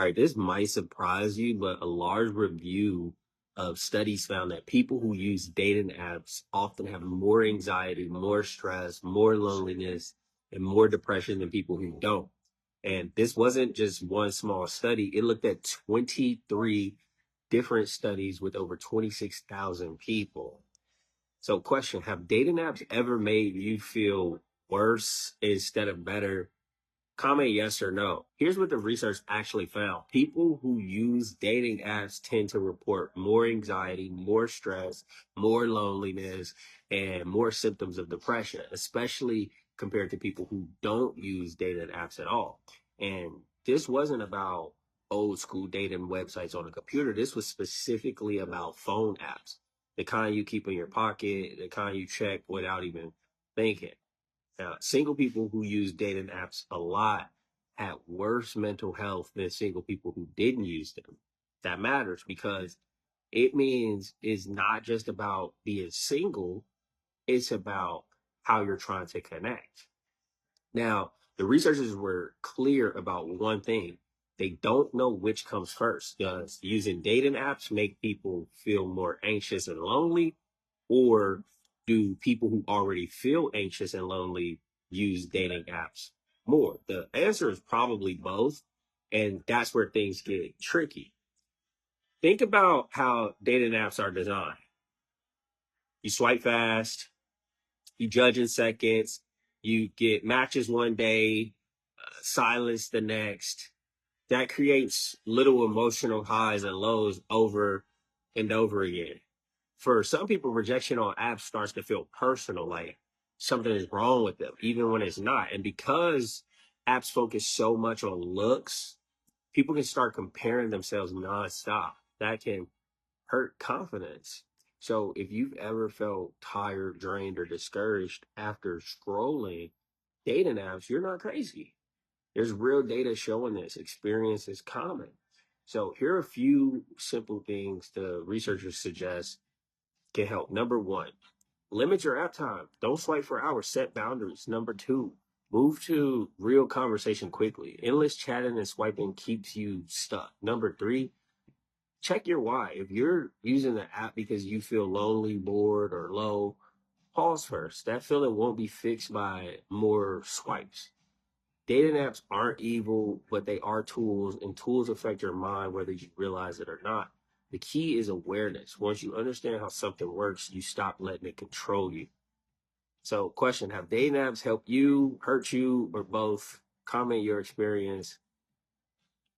All right, this might surprise you, but a large review of studies found that people who use dating apps often have more anxiety, more stress, more loneliness, and more depression than people who don't. And this wasn't just one small study, it looked at 23 different studies with over 26,000 people. So, question: have dating apps ever made you feel worse instead of better? Comment yes or no. Here's what the research actually found. People who use dating apps tend to report more anxiety, more stress, more loneliness, and more symptoms of depression, especially compared to people who don't use dating apps at all. And this wasn't about old school dating websites on a computer. This was specifically about phone apps, the kind you keep in your pocket, the kind you check without even thinking. Now, single people who use dating apps a lot had worse mental health than single people who didn't use them. That matters because it means it's not just about being single, it's about how you're trying to connect. Now, the researchers were clear about one thing. They don't know which comes first. Does using dating apps make people feel more anxious and lonely? Or do people who already feel anxious and lonely use dating apps more? The answer is probably both. And that's where things get tricky. Think about how dating apps are designed. You swipe fast, you judge in seconds, you get matches one day, silence the next. That creates little emotional highs and lows over and over again. For some people, rejection on apps starts to feel personal, like something is wrong with them, even when it's not. And because apps focus so much on looks, people can start comparing themselves nonstop. That can hurt confidence. So if you've ever felt tired, drained, or discouraged after scrolling dating apps, you're not crazy. There's real data showing this. Experience is common. So here are a few simple things the researchers suggest can help. Number one, limit your app time. Don't swipe for hours. Set boundaries. Number two, move to real conversation quickly. Endless chatting and swiping keeps you stuck. Number three, check your why. If you're using the app because you feel lonely, bored, or low, pause first. That feeling won't be fixed by more swipes. Dating apps aren't evil, but they are tools, and tools affect your mind whether you realize it or not. The key is awareness. Once you understand how something works, you stop letting it control you. So, question: have dating apps helped you, hurt you, or both? Comment your experience.